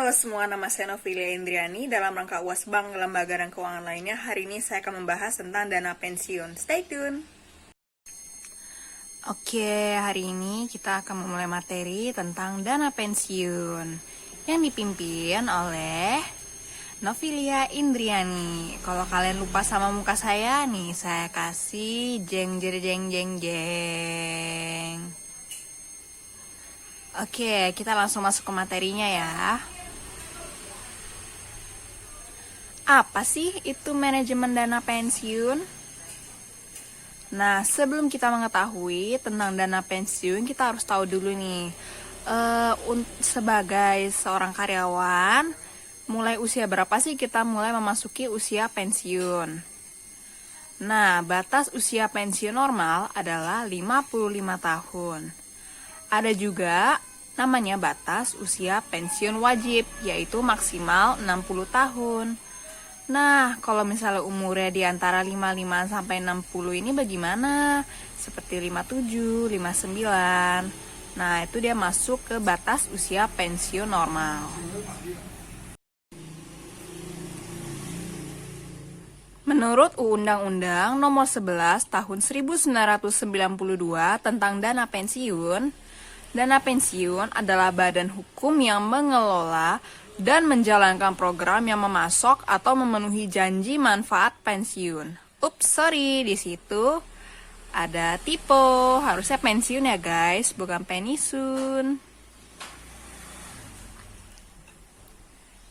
Halo semua, nama saya Novilia Indriani. Dalam rangka UAS Bank, lembaga dan keuangan lainnya, hari ini saya akan membahas tentang dana pensiun. Stay tune! Oke, hari ini kita akan memulai materi tentang dana pensiun yang dipimpin oleh Novilia Indriani. Kalau kalian lupa sama muka saya nih, saya kasih jeng jeng jeng jeng jeng. Oke, kita langsung masuk ke materinya ya. Apa sih itu manajemen dana pensiun? Nah, sebelum kita mengetahui tentang dana pensiun, kita harus tahu dulu nih, sebagai seorang karyawan, mulai usia berapa sih kita mulai memasuki usia pensiun? Nah, batas usia pensiun normal adalah 55 tahun. Ada juga namanya batas usia pensiun wajib, yaitu maksimal 60 tahun. Nah, kalau misalnya umurnya di antara 55 sampai 60 ini bagaimana? Seperti 57, 59. Nah, itu dia masuk ke batas usia pensiun normal. Menurut Undang-Undang Nomor 11 Tahun 1992 tentang dana pensiun adalah badan hukum yang mengelola dan menjalankan program yang memasok atau memenuhi janji manfaat pensiun. Di situ ada typo, harusnya pensiun ya guys, bukan penisun.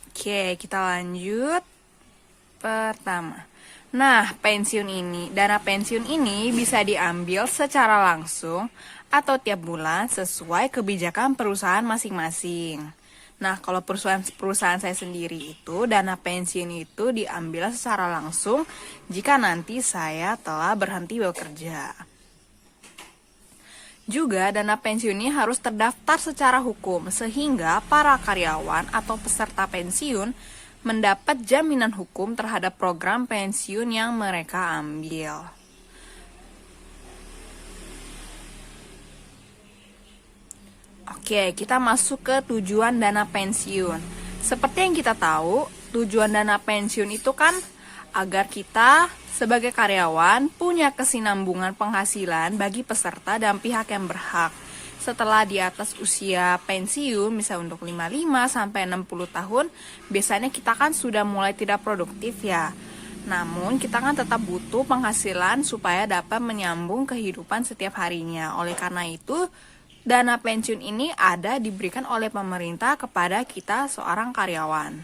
Oke, kita lanjut. Pertama, nah dana pensiun ini bisa diambil secara langsung atau tiap bulan sesuai kebijakan perusahaan masing-masing. Nah, kalau perusahaan saya sendiri itu, dana pensiun itu diambil secara langsung jika nanti saya telah berhenti bekerja. Juga, dana pensiun ini harus terdaftar secara hukum, sehingga para karyawan atau peserta pensiun mendapat jaminan hukum terhadap program pensiun yang mereka ambil. Oke, kita masuk ke tujuan dana pensiun. Seperti yang kita tahu, tujuan dana pensiun itu kan agar kita sebagai karyawan punya kesinambungan penghasilan bagi peserta dan pihak yang berhak. Setelah di atas usia pensiun, misalnya untuk 55 sampai 60 tahun, biasanya kita kan sudah mulai tidak produktif ya. Namun, kita kan tetap butuh penghasilan supaya dapat menyambung kehidupan setiap harinya. Oleh karena itu, dana pensiun ini diberikan oleh pemerintah kepada kita seorang karyawan.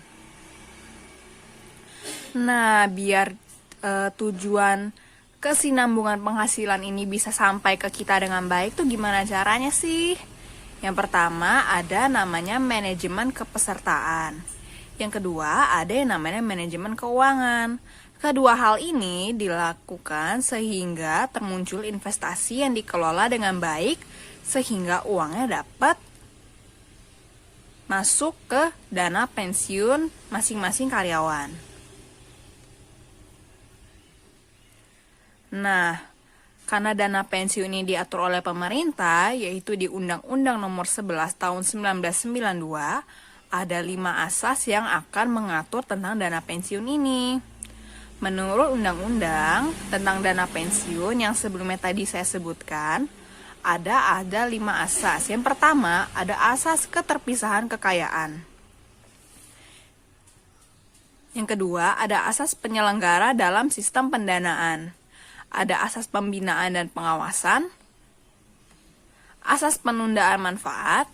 Nah, biar tujuan kesinambungan penghasilan ini bisa sampai ke kita dengan baik tuh gimana caranya sih? Yang pertama ada namanya manajemen kepesertaan. Yang kedua ada yang namanya manajemen keuangan. Kedua hal ini dilakukan sehingga termuncul investasi yang dikelola dengan baik sehingga uangnya dapat masuk ke dana pensiun masing-masing karyawan. Nah, karena dana pensiun ini diatur oleh pemerintah, yaitu di Undang-Undang Nomor 11 Tahun 1992, ada 5 asas yang akan mengatur tentang dana pensiun ini. Menurut Undang-Undang tentang dana pensiun yang sebelumnya tadi saya sebutkan, ada 5 asas. Yang pertama, ada asas keterpisahan kekayaan. Yang kedua, ada asas penyelenggara dalam sistem pendanaan. Ada asas pembinaan dan pengawasan, asas penundaan manfaat,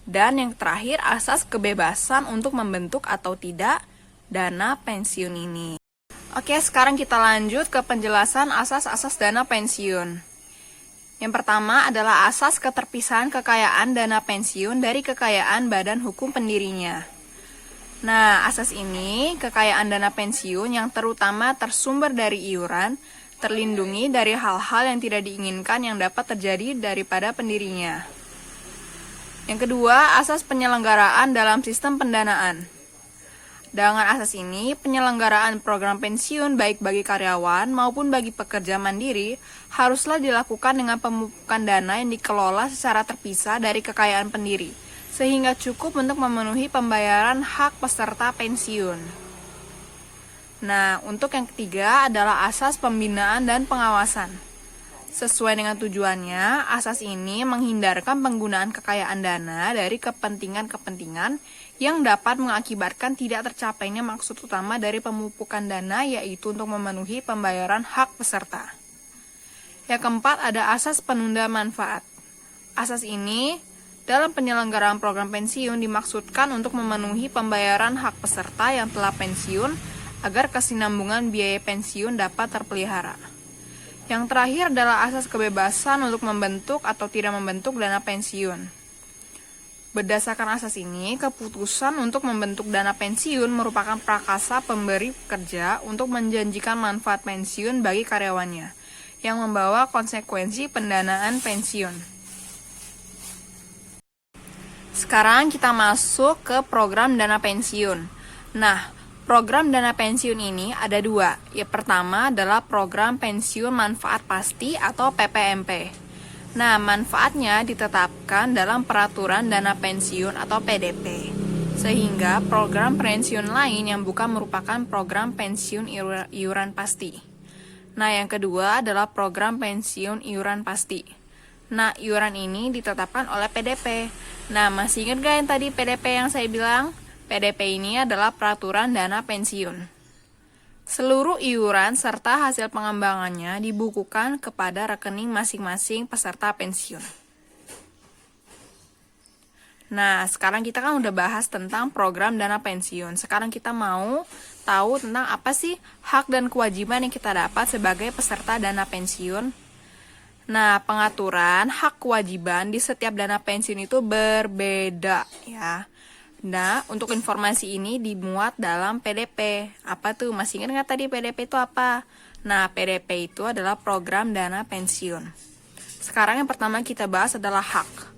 dan yang terakhir asas kebebasan untuk membentuk atau tidak dana pensiun ini. Oke, sekarang kita lanjut ke penjelasan asas-asas dana pensiun. Yang pertama adalah asas keterpisahan kekayaan dana pensiun dari kekayaan badan hukum pendirinya. Nah, asas ini, kekayaan dana pensiun yang terutama tersumber dari iuran, terlindungi dari hal-hal yang tidak diinginkan yang dapat terjadi daripada pendirinya. Yang kedua, asas penyelenggaraan dalam sistem pendanaan. Dengan asas ini, penyelenggaraan program pensiun baik bagi karyawan maupun bagi pekerja mandiri haruslah dilakukan dengan pemupukan dana yang dikelola secara terpisah dari kekayaan pendiri, sehingga cukup untuk memenuhi pembayaran hak peserta pensiun. Nah, untuk yang ketiga adalah asas pembinaan dan pengawasan. Sesuai dengan tujuannya, asas ini menghindarkan penggunaan kekayaan dana dari kepentingan-kepentingan yang dapat mengakibatkan tidak tercapainya maksud utama dari pemupukan dana, yaitu untuk memenuhi pembayaran hak peserta. Yang keempat ada asas penunda manfaat. Asas ini dalam penyelenggaraan program pensiun dimaksudkan untuk memenuhi pembayaran hak peserta yang telah pensiun agar kesinambungan biaya pensiun dapat terpelihara. Yang terakhir adalah asas kebebasan untuk membentuk atau tidak membentuk dana pensiun. Berdasarkan asas ini, keputusan untuk membentuk dana pensiun merupakan prakasa pemberi kerja untuk menjanjikan manfaat pensiun bagi karyawannya, yang membawa konsekuensi pendanaan pensiun. Sekarang kita masuk ke program dana pensiun. Nah, program dana pensiun ini ada dua. Yang pertama adalah program pensiun manfaat pasti atau PPMP. Nah, manfaatnya ditetapkan dalam peraturan dana pensiun atau PDP. Sehingga program pensiun lain yang bukan merupakan program pensiun iuran pasti. Nah, yang kedua adalah program pensiun iuran pasti. Nah, iuran ini ditetapkan oleh PDP. Nah, masih ingat gak yang tadi PDP yang saya bilang? PDP ini adalah peraturan dana pensiun. Seluruh iuran serta hasil pengembangannya dibukukan kepada rekening masing-masing peserta pensiun. Nah, sekarang kita kan udah bahas tentang program dana pensiun. Sekarang kita mau tahu tentang apa sih hak dan kewajiban yang kita dapat sebagai peserta dana pensiun. Nah, pengaturan hak kewajiban di setiap dana pensiun itu berbeda ya. Nah, untuk informasi ini dimuat dalam PDP. Apa tuh? Masih ingat nggak tadi PDP itu apa? Nah, PDP itu adalah program dana pensiun. Sekarang yang pertama kita bahas adalah hak.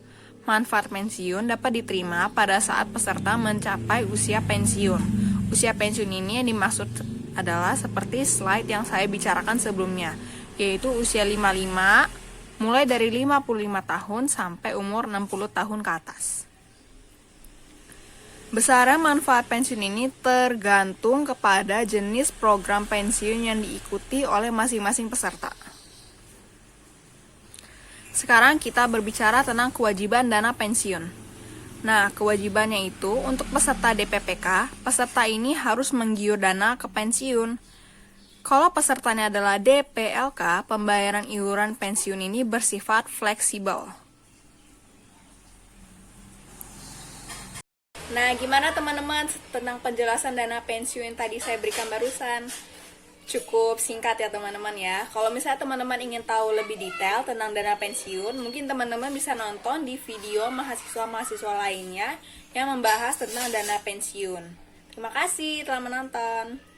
Manfaat pensiun dapat diterima pada saat peserta mencapai usia pensiun. Usia pensiun ini yang dimaksud adalah seperti slide yang saya bicarakan sebelumnya, yaitu usia 55, mulai dari 55 tahun sampai umur 60 tahun ke atas. Besaran manfaat pensiun ini tergantung kepada jenis program pensiun yang diikuti oleh masing-masing peserta. Sekarang kita berbicara tentang kewajiban dana pensiun. Nah, kewajibannya itu untuk peserta DPPK, peserta ini harus menggiur dana ke pensiun. Kalau pesertanya adalah DPLK, pembayaran iuran pensiun ini bersifat fleksibel. Nah, gimana teman-teman tentang penjelasan dana pensiun yang tadi saya berikan barusan? Cukup singkat ya teman-teman ya. Kalau misalnya teman-teman ingin tahu lebih detail tentang dana pensiun, mungkin teman-teman bisa nonton di video mahasiswa-mahasiswa lainnya yang membahas tentang dana pensiun. Terima kasih telah menonton.